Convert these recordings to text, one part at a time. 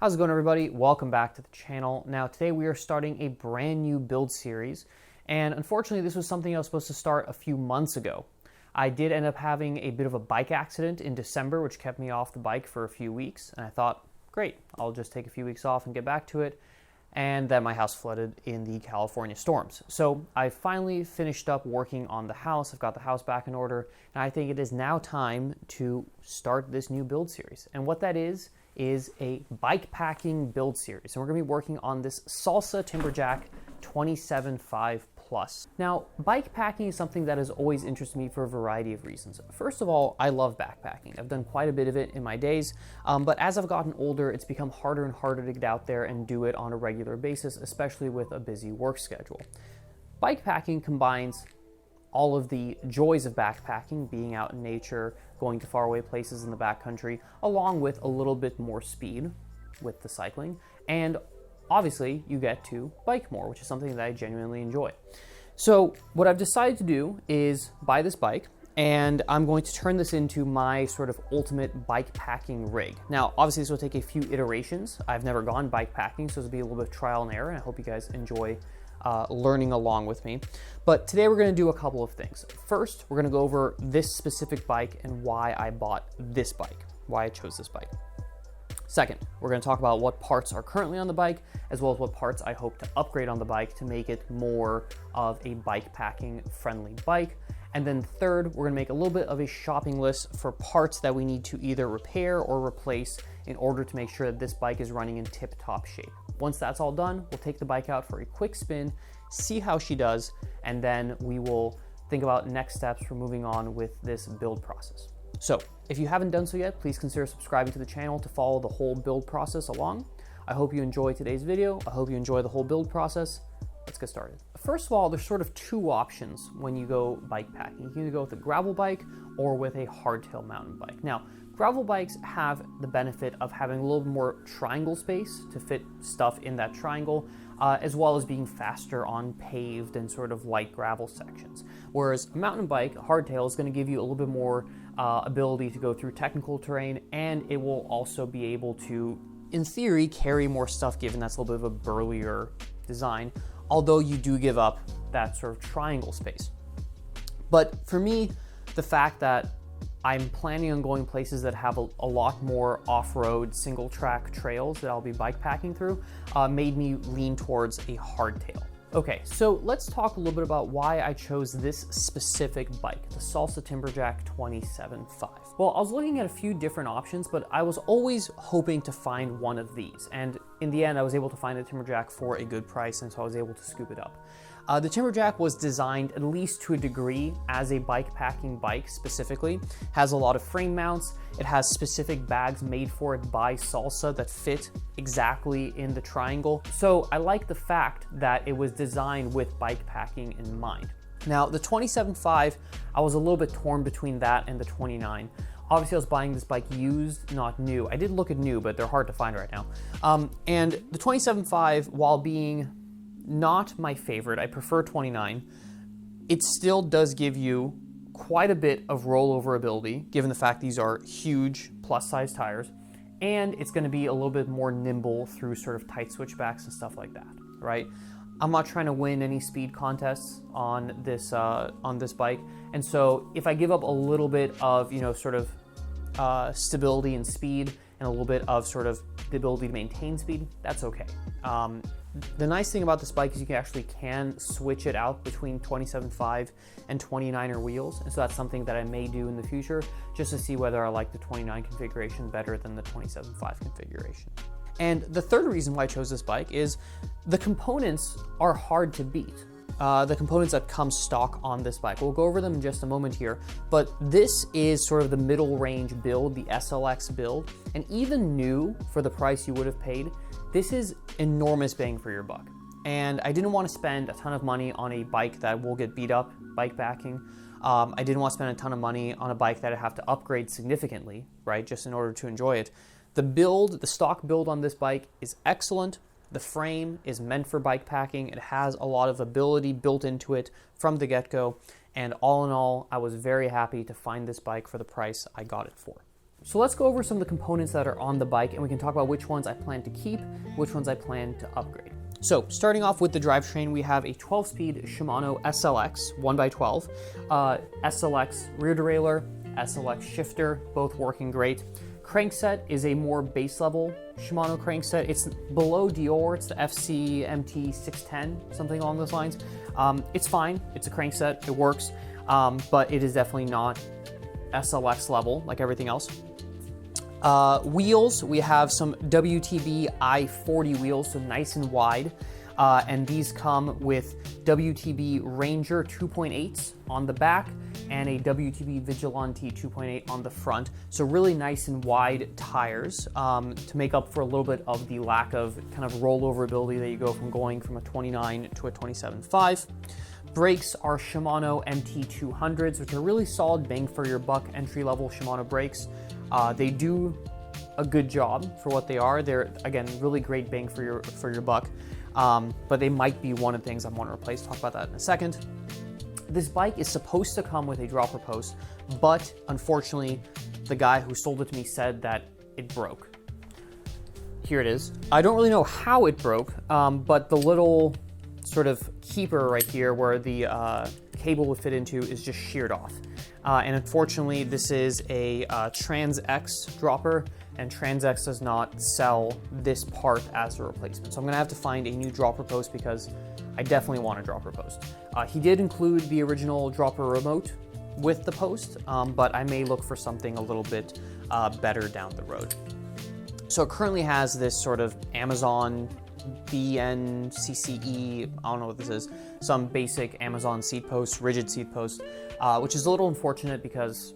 How's it going, everybody? Welcome back to the channel. Now today we are starting a brand new build series, and unfortunately this was something I was supposed to start a few months ago. I did end up having a bit of a bike accident in December, which kept me off the bike for a few weeks, and I thought, great, I'll just take a few weeks off and get back to it. And then my house flooded in the California storms. So I finally finished up working on the house. I've got the house back in order, and I think it is now time to start this new build series. And what that is a bike packing build series. And we're gonna be working on this Salsa Timberjack 27.5 Plus. Now, bike packing is something that has always interested me for a variety of reasons. First of all, I love backpacking. I've done quite a bit of it in my days, but as I've gotten older, it's become harder and harder to get out there and do it on a regular basis, especially with a busy work schedule. Bike packing combines all of the joys of backpacking, being out in nature, going to faraway places in the backcountry, along with a little bit more speed with the cycling, and obviously you get to bike more, which is something that I genuinely enjoy. So what I've decided to do is buy this bike, and I'm going to turn this into my sort of ultimate bike packing rig. Now, obviously this will take a few iterations. I've never gone bike packing, so this will be a little bit of trial and error, and I hope you guys enjoy learning along with me. But today we're gonna do a couple of things. First, we're gonna go over this specific bike and why I bought this bike, why I chose this bike. Second, we're going to talk about what parts are currently on the bike, as well as what parts I hope to upgrade on the bike to make it more of a bike packing friendly bike. And then third, we're going to make a little bit of a shopping list for parts that we need to either repair or replace in order to make sure that this bike is running in tip-top shape. Once that's all done, we'll take the bike out for a quick spin, see how she does, and then we will think about next steps for moving on with this build process. So, if you haven't done so yet, please consider subscribing to the channel to follow the whole build process along. I hope you enjoy today's video. I hope you enjoy the whole build process. Let's get started. First of all, there's sort of two options when you go bike packing. You can either go with a gravel bike or with a hardtail mountain bike. Now, gravel bikes have the benefit of having a little more triangle space to fit stuff in that triangle, as well as being faster on paved and sort of light gravel sections. Whereas a mountain bike, a hardtail, is going to give you a little bit more ability to go through technical terrain, and it will also be able to, in theory, carry more stuff given that's a little bit of a burlier design, although you do give up that sort of triangle space. But for me, the fact that I'm planning on going places that have a lot more off-road single track trails that I'll be bike packing through made me lean towards a hardtail. Okay, so let's talk a little bit about why I chose this specific bike, the Salsa Timberjack 27.5. Well, I was looking at a few different options, but I was always hoping to find one of these. And in the end, I was able to find a Timberjack for a good price, and so I was able to scoop it up. The Timberjack was designed, at least to a degree, as a bike packing bike specifically. Has a lot of frame mounts. It has specific bags made for it by Salsa that fit exactly in the triangle. So I like the fact that it was designed with bike packing in mind. Now, the 27.5, I was a little bit torn between that and the 29. Obviously, I was buying this bike used, not new. I did look at new, but they're hard to find right now. And the 27.5, while being not my favorite, I prefer 29, it still does give you quite a bit of rollover ability, given the fact these are huge plus size tires, and it's going to be a little bit more nimble through sort of tight switchbacks and stuff like that, right? I'm not trying to win any speed contests on this bike, and so if I give up a little bit of, sort of stability and speed, and a little bit of sort of the ability to maintain speed, that's okay. The nice thing about this bike is you can switch it out between 27.5 and 29er wheels, and so that's something that I may do in the future, just to see whether I like the 29 configuration better than the 27.5 configuration. And the third reason why I chose this bike is the components are hard to beat. The components that come stock on this bike. We'll go over them in just a moment here, but this is sort of the middle range build, the SLX build, and even new for the price you would have paid, this is enormous bang for your buck. And I didn't want to spend a ton of money on a bike that will get beat up bike packing. I didn't want to spend a ton of money on a bike that I'd have to upgrade significantly, right, just in order to enjoy it. The stock build on this bike is excellent. The frame is meant for bike packing. It has a lot of ability built into it from the get-go. And all in all, I was very happy to find this bike for the price I got it for. So let's go over some of the components that are on the bike, and we can talk about which ones I plan to keep, which ones I plan to upgrade. So starting off with the drivetrain, we have a 12-speed Shimano SLX 1x12, SLX rear derailleur, SLX shifter, both working great. Crankset is a more base level Shimano crankset. It's below Dior, it's the FC MT610, something along those lines. It's fine, it's a crankset, it works, but it is definitely not SLX level like everything else. Wheels, we have some WTB I-40 wheels, so nice and wide. And these come with WTB Ranger 2.8s on the back and a WTB Vigilante 2.8 on the front. So really nice and wide tires to make up for a little bit of the lack of kind of rollover ability that you go from going from a 29 to a 27.5. Brakes are Shimano MT200s, which are really solid bang for your buck entry-level Shimano brakes. They do a good job for what they are. They're, again, really great bang for your buck, but they might be one of the things I want to replace. Talk about that in a second. This bike is supposed to come with a dropper post, but unfortunately, the guy who sold it to me said that it broke. Here it is. I don't really know how it broke, but the little sort of keeper right here where the cable would fit into is just sheared off. And unfortunately, this is a Trans-X dropper, and Trans-X does not sell this part as a replacement. So I'm gonna have to find a new dropper post because I definitely want a dropper post. He did include the original dropper remote with the post, but I may look for something a little bit better down the road. So it currently has this sort of Amazon BNCCE, I don't know what this is, some basic Amazon seat post, rigid seat post, which is a little unfortunate because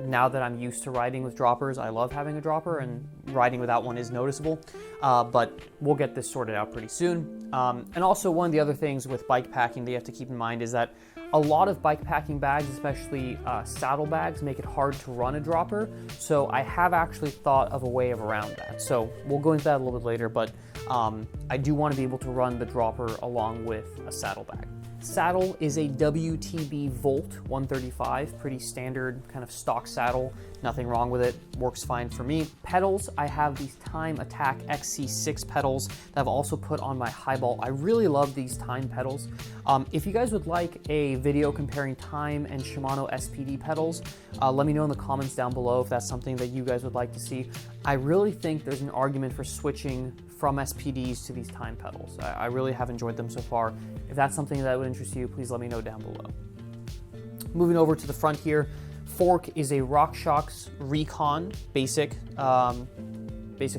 now that I'm used to riding with droppers, I love having a dropper, and riding without one is noticeable, but we'll get this sorted out pretty soon. And also one of the other things with bike packing that you have to keep in mind is that a lot of bike packing bags, especially saddle bags, make it hard to run a dropper. So I have actually thought of a way around that. So we'll go into that a little bit later, but I do want to be able to run the dropper along with a saddle bag. Saddle is a WTB Volt 135, pretty standard kind of stock saddle, nothing wrong with it, works fine for me. Pedals, I have these Time Attack XC6 pedals that I've also put on my Highball. I really love these Time pedals. If you guys would like a video comparing Time and Shimano SPD pedals, let me know in the comments down below if that's something that you guys would like to see. I really think there's an argument for switching from SPDs to these Time pedals. I really have enjoyed them so far. If that's something that would interest you, please let me know down below. Moving over to the front here, fork is a RockShox Recon basic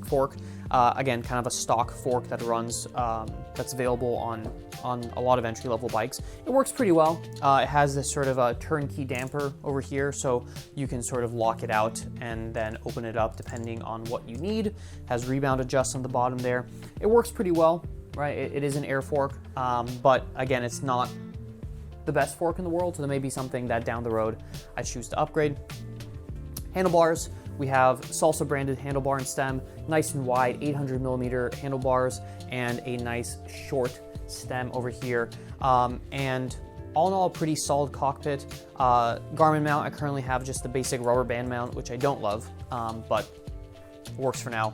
fork. Again, kind of a stock fork that runs, that's available on a lot of entry-level bikes. It works pretty well. It has this sort of a turnkey damper over here, so you can sort of lock it out and then open it up depending on what you need. It has rebound adjust on the bottom there. It works pretty well, right? It is an air fork, but again, it's not the best fork in the world, so there may be something that down the road I choose to upgrade. Handlebars, we have Salsa branded handlebar and stem, nice and wide, 800 millimeter handlebars, and a nice short stem over here. And all in all, a pretty solid cockpit. Garmin mount, I currently have just the basic rubber band mount, which I don't love, but works for now.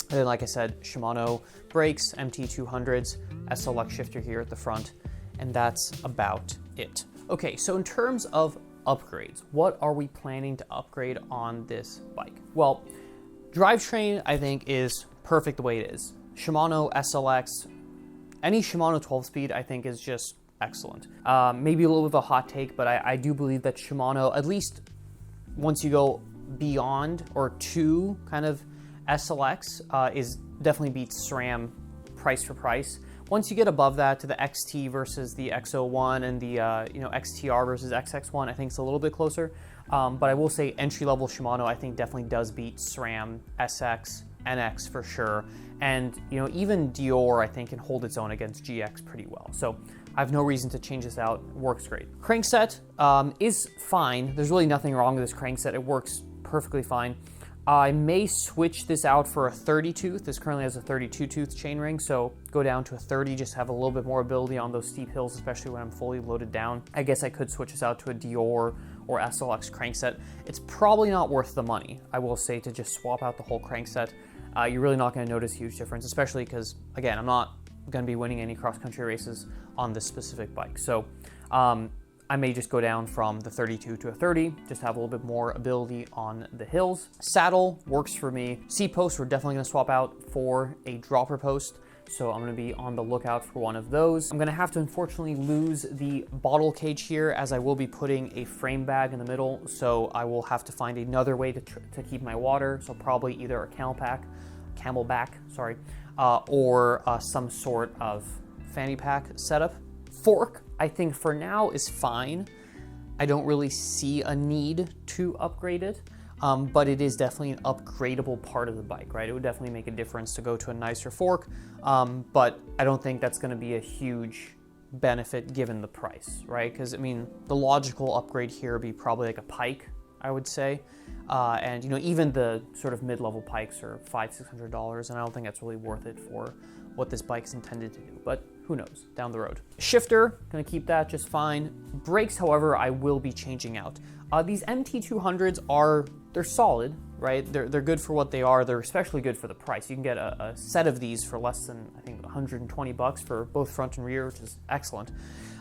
And then, like I said, Shimano brakes, MT200s, SLX shifter here at the front, and that's about it. Okay, so in terms of upgrades, what are we planning to upgrade on this bike? Well, drivetrain I think is perfect the way it is. Shimano SLX, any Shimano 12-speed I think is just excellent. Maybe a little bit of a hot take, but I do believe that Shimano, at least once you go beyond or to kind of SLX, is definitely beats SRAM price for price. Once you get above that to the XT versus the X01 and the XTR versus XX1, I think it's a little bit closer. But I will say entry-level Shimano I think definitely does beat SRAM, SX, NX for sure. And even Dior I think can hold its own against GX pretty well. So I have no reason to change this out. It works great. Crankset is fine. There's really nothing wrong with this crankset. It works perfectly fine. I may switch this out for a 30 tooth. This currently has a 32 tooth chainring, so go down to a 30, just have a little bit more ability on those steep hills, especially when I'm fully loaded down. I guess I could switch this out to a Dior or SLX crankset. It's probably not worth the money, I will say, to just swap out the whole crankset. You're really not going to notice a huge difference, especially because, again, I'm not going to be winning any cross-country races on this specific bike. So I may just go down from the 32 to a 30, just have a little bit more ability on the hills. Saddle works for me. Seat posts, we're definitely gonna swap out for a dropper post, so I'm gonna be on the lookout for one of those. I'm gonna have to unfortunately lose the bottle cage here, as I will be putting a frame bag in the middle, so I will have to find another way to keep my water, so probably either a camelback, or some sort of fanny pack setup. Fork, I think for now is fine. I don't really see a need to upgrade it, but it is definitely an upgradable part of the bike, right? It would definitely make a difference to go to a nicer fork, but I don't think that's gonna be a huge benefit given the price, right? Because I mean, the logical upgrade here would be probably like a pike, I would say. And you know, even the sort of mid-level pikes are $500–600, and I don't think that's really worth it for what this bike's intended to do, but who knows, down the road. Shifter, gonna keep that just fine. Brakes, however, I will be changing out. These MT200s they're solid, right? They're good for what they are. They're especially good for the price. You can get a set of these for less than, I think, $120 for both front and rear, which is excellent.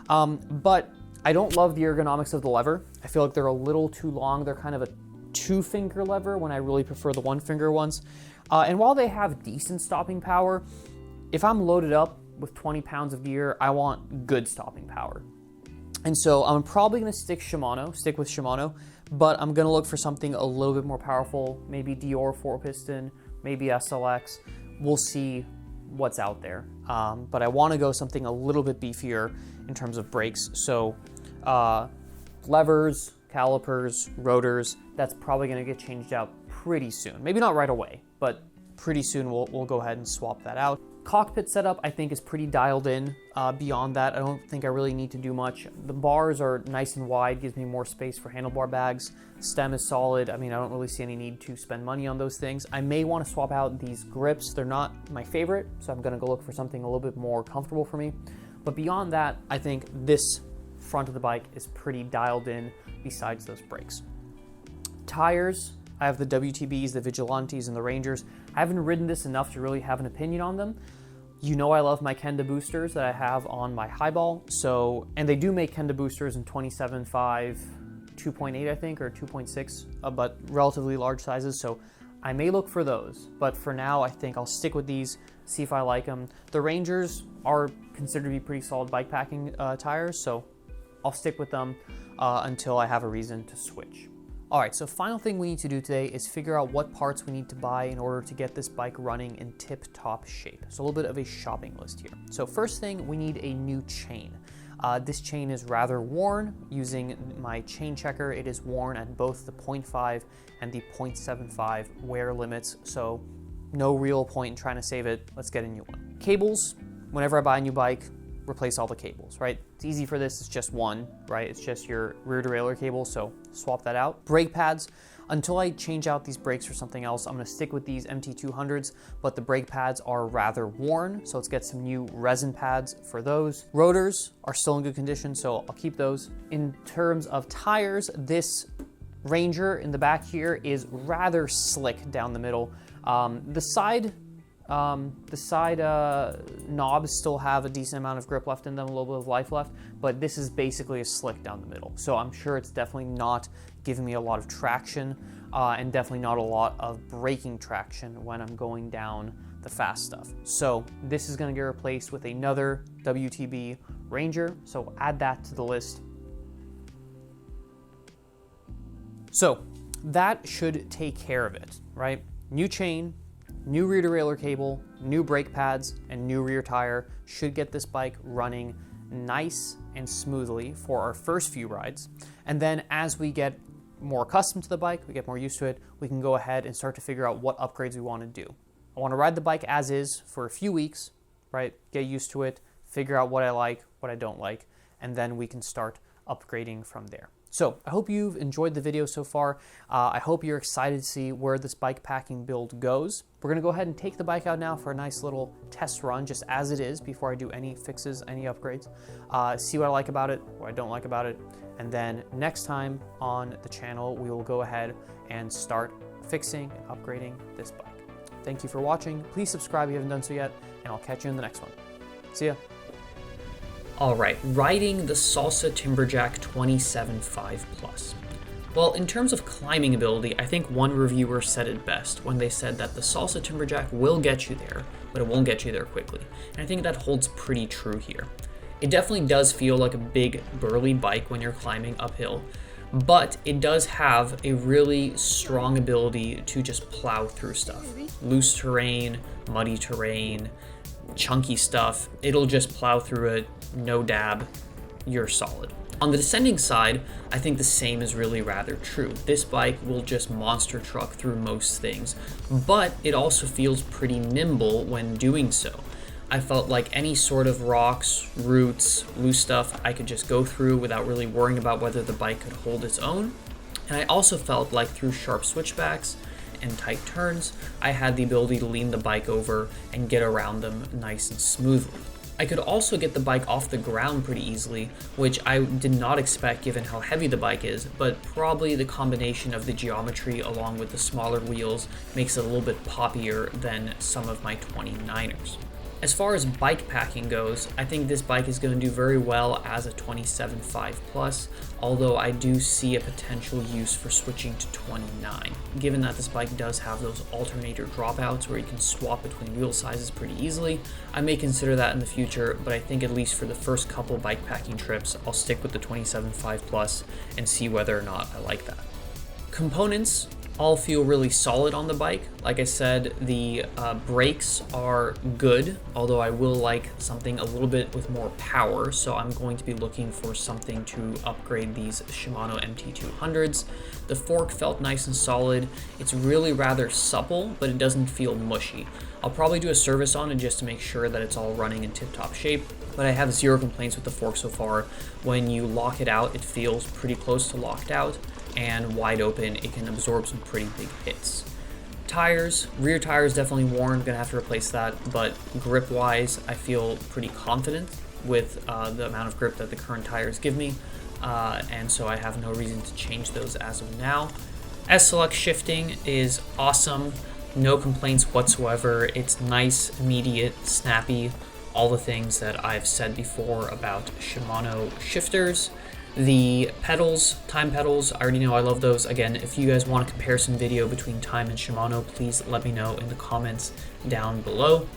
But I don't love the ergonomics of the lever. I feel like they're a little too long. They're kind of a two-finger lever when I really prefer the one-finger ones. And while they have decent stopping power, if I'm loaded up with 20 pounds of gear, I want good stopping power. And so I'm probably gonna stick with Shimano, but I'm gonna look for something a little bit more powerful, maybe Dior 4-piston, maybe SLX. We'll see what's out there. But I wanna go something a little bit beefier in terms of brakes. So levers, calipers, rotors, that's probably gonna get changed out pretty soon. Maybe not right away, but pretty soon we'll go ahead and swap that out. Cockpit setup, I think, is pretty dialed in. Beyond that, I don't think I really need to do much. The bars are nice and wide, gives me more space for handlebar bags. Stem is solid. I mean, I don't really see any need to spend money on those things. I may want to swap out these grips. They're not my favorite, so I'm gonna go look for something a little bit more comfortable for me. But beyond that, I think this front of the bike is pretty dialed in besides those brakes. Tires, I have the WTBs, the Vigilantes, and the Rangers. I haven't ridden this enough to really have an opinion on them. You know I love my Kenda boosters that I have on my Highball, and they do make Kenda boosters in 27.5, 2.8 I think, or 2.6, but relatively large sizes, so I may look for those. But for now, I think I'll stick with these, see if I like them. The Rangers are considered to be pretty solid bikepacking tires, so I'll stick with them until I have a reason to switch. All right, so final thing we need to do today is figure out what parts we need to buy in order to get this bike running in tip-top shape. So a little bit of a shopping list here. So first thing, we need a new chain. This chain is rather worn. Using my chain checker, it is worn at both the 0.5 and the 0.75 wear limits, so no real point in trying to save it. Let's get a new one. Cables, whenever I buy a new bike, replace all the cables, right? It's easy for this, it's just one, right? It's just your rear derailleur cable, so swap that out. Brake pads, until I change out these brakes for something else, I'm gonna stick with these MT200s, but the brake pads are rather worn, so let's get some new resin pads for those. Rotors are still in good condition, so I'll keep those. In terms of tires, this Ranger in the back here is rather slick down the middle. The side knobs still have a decent amount of grip left in them, a little bit of life left, but this is basically a slick down the middle. So I'm sure it's definitely not giving me a lot of traction and definitely not a lot of braking traction when I'm going down the fast stuff. So this is gonna get replaced with another WTB Ranger, so add that to the list. So that should take care of it, right? New chain, new rear derailleur cable, new brake pads, and new rear tire should get this bike running nice and smoothly for our first few rides. And then as we get more accustomed to the bike, we get more used to it, we can go ahead and start to figure out what upgrades we want to do. I want to ride the bike as is for a few weeks, right? Get used to it, figure out what I like, what I don't like, and then we can start upgrading from there. So I hope you've enjoyed the video so far. I hope you're excited to see where this bike packing build goes. We're gonna go ahead and take the bike out now for a nice little test run, just as it is, before I do any fixes, any upgrades. See what I like about it, what I don't like about it. And then next time on the channel, we will go ahead and start fixing and upgrading this bike. Thank you for watching. Please subscribe if you haven't done so yet, and I'll catch you in the next one. See ya. All right, riding the Salsa Timberjack 27.5 Plus. Well, in terms of climbing ability, I think one reviewer said it best when they said that the Salsa Timberjack will get you there, but it won't get you there quickly. And I think that holds pretty true here. It definitely does feel like a big, burly bike when you're climbing uphill, but it does have a really strong ability to just plow through stuff. Loose terrain, muddy terrain, chunky stuff, it'll just plow through it, no dab, you're solid. On the descending side, I think the same is really rather true. This bike will just monster truck through most things, but it also feels pretty nimble when doing so. I felt like any sort of rocks, roots, loose stuff, I could just go through without really worrying about whether the bike could hold its own. And I also felt like through sharp switchbacks and tight turns, I had the ability to lean the bike over and get around them nice and smoothly. I could also get the bike off the ground pretty easily, which I did not expect given how heavy the bike is, but probably the combination of the geometry along with the smaller wheels makes it a little bit poppier than some of my 29ers. As far as bike packing goes, I think this bike is going to do very well as a 27.5 Plus, although I do see a potential use for switching to 29. Given that this bike does have those alternator dropouts where you can swap between wheel sizes pretty easily, I may consider that in the future, but I think at least for the first couple bike packing trips, I'll stick with the 27.5 Plus and see whether or not I like that. Components all feel really solid on the bike. Like I said, the brakes are good, although I will like something a little bit with more power, so I'm going to be looking for something to upgrade these Shimano MT200s. The fork felt nice and solid. It's really rather supple, but it doesn't feel mushy. I'll probably do a service on it just to make sure that it's all running in tip-top shape, but I have zero complaints with the fork so far. When you lock it out, it feels pretty close to locked out, and wide open, it can absorb some pretty big hits. Tires, rear tire is definitely worn, gonna have to replace that, but grip wise, I feel pretty confident with the amount of grip that the current tires give me, and so I have no reason to change those as of now. SLX shifting is awesome, no complaints whatsoever. It's nice, immediate, snappy, all the things that I've said before about Shimano shifters. The pedals, Time pedals, I already know I love those. Again, if you guys want a comparison video between Time and Shimano, please let me know in the comments down below.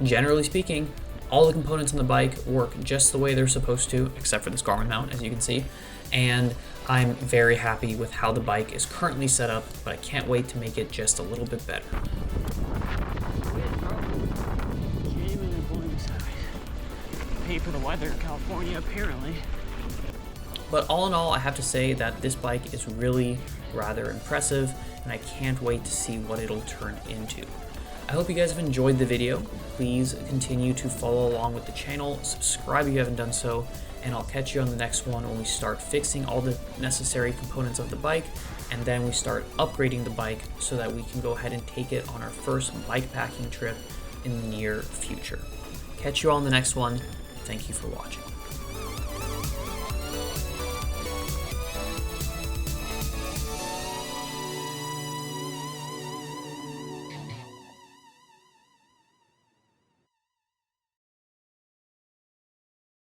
Generally speaking, all the components on the bike work just the way they're supposed to, except for this Garmin mount, as you can see. And I'm very happy with how the bike is currently set up, but I can't wait to make it just a little bit better. Pay for the weather in California, apparently. But all in all, I have to say that this bike is really rather impressive, and I can't wait to see what it'll turn into. I hope you guys have enjoyed the video. Please continue to follow along with the channel, subscribe if you haven't done so, and I'll catch you on the next one when we start fixing all the necessary components of the bike, and then we start upgrading the bike so that we can go ahead and take it on our first bike packing trip in the near future. Catch you all in the next one. Thank you for watching.